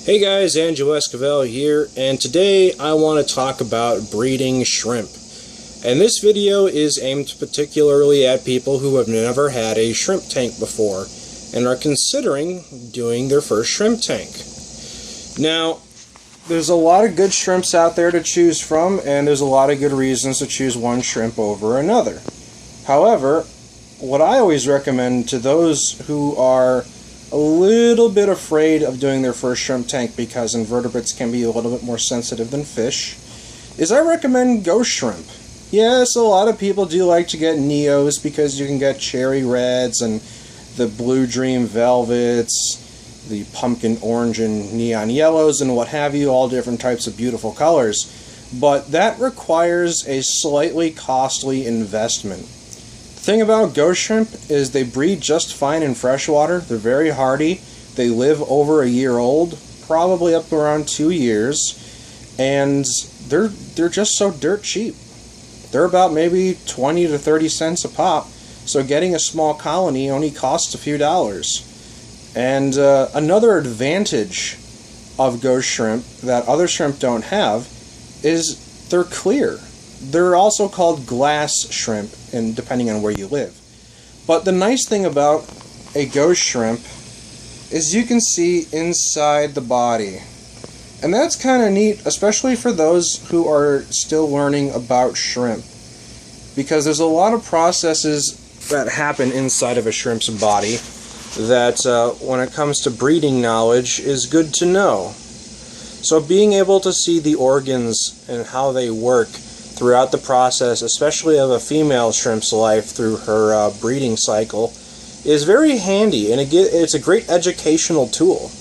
Hey guys, Angelo Esquivel here, and today I want to talk about breeding shrimp. And this video is aimed particularly at people who have never had a shrimp tank before and are considering doing their first shrimp tank. Now, there's a lot of good shrimps out there to choose from, and there's a lot of good reasons to choose one shrimp over another. However, what I always recommend to those who are a little bit afraid of doing their first shrimp tank because invertebrates can be a little bit more sensitive than fish is I recommend ghost shrimp. Yes, a lot of people do like to get neos because you can get cherry reds and the blue dream velvets, the pumpkin orange and neon yellows and what have you, all different types of beautiful colors. But that requires a slightly costly investment. The thing about ghost shrimp is they breed just fine in freshwater. They're very hardy. They live over a year old, probably up around 2 years, and they're just so dirt cheap. They're about maybe 20 to 30 cents a pop, so getting a small colony only costs a few dollars. And another advantage of ghost shrimp that other shrimp don't have is they're clear. They're also called glass shrimp, and depending on where you live. But the nice thing about a ghost shrimp is you can see inside the body. And that's kind of neat, especially for those who are still learning about shrimp. Because there's a lot of processes that happen inside of a shrimp's body that, when it comes to breeding knowledge, is good to know. So being able to see the organs and how they work throughout the process, especially of a female shrimp's life through her breeding cycle, is very handy, and it's a great educational tool.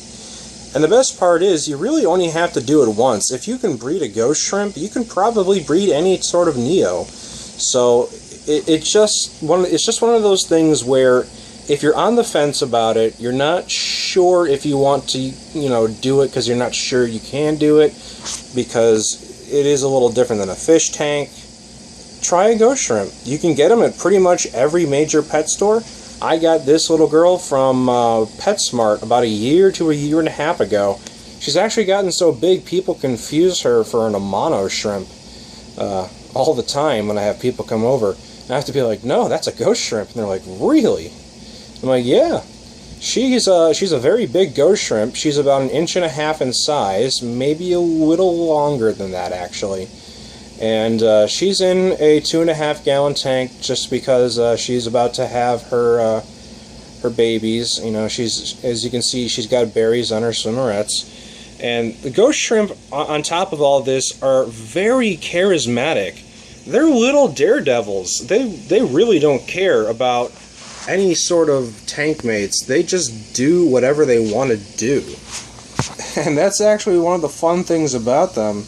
And the best part is, you really only have to do it once. If you can breed a ghost shrimp, you can probably breed any sort of neo. So it's just one of those things where if you're on the fence about it, you're not sure if you want to, do it because you're not sure you can do it, because it is a little different than a fish tank, try a ghost shrimp. You can get them at pretty much every major pet store. I got this little girl from Petsmart about a year to a year and a half ago. She's actually gotten so big people confuse her for an Amano shrimp all the time when I have people come over. And I have to be like, no, that's a ghost shrimp. And they're like, really? I'm like, yeah. She's a very big ghost shrimp. She's about 1.5 inches in size, maybe a little longer than that actually. And she's in a 2.5 gallon tank just because she's about to have her babies. She's, as you can see, she's got berries on her swimmerettes. And the ghost shrimp, on top of all this, are very charismatic. They're little daredevils. They really don't care about any sort of tank mates. They just do whatever they want to do. And that's actually one of the fun things about them,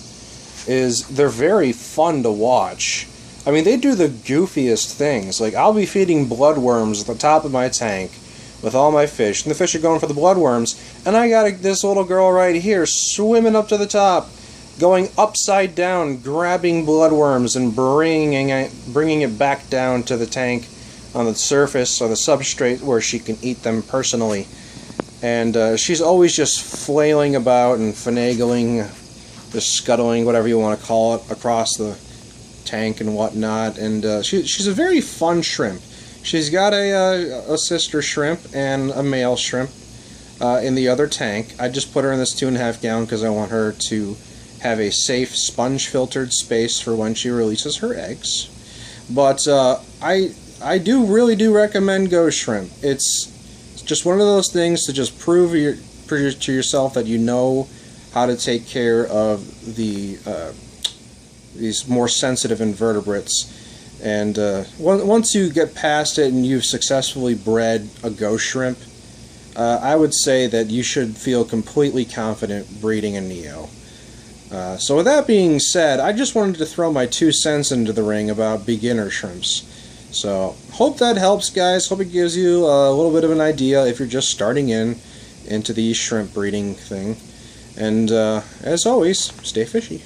is they're very fun to watch. I mean, they do the goofiest things. Like, I'll be feeding bloodworms at the top of my tank with all my fish, and the fish are going for the bloodworms, and I got this little girl right here swimming up to the top, going upside down, grabbing bloodworms and bringing it back down to the tank on the surface or the substrate where she can eat them personally. And she's always just flailing about and finagling, just scuttling, whatever you want to call it, across the tank and whatnot. And she's a very fun shrimp. She's got a sister shrimp and a male shrimp in the other tank. I just put her in this 2.5 gallon because I want her to have a safe sponge filtered space for when she releases her eggs. But I really do recommend ghost shrimp. It's just one of those things to just prove to yourself that you know how to take care of these more sensitive invertebrates. And once you get past it and you've successfully bred a ghost shrimp, I would say that you should feel completely confident breeding a neo. So with that being said, I just wanted to throw my 2 cents into the ring about beginner shrimps. So, hope that helps, guys. Hope it gives you a little bit of an idea if you're just starting into the shrimp breeding thing. And as always, stay fishy.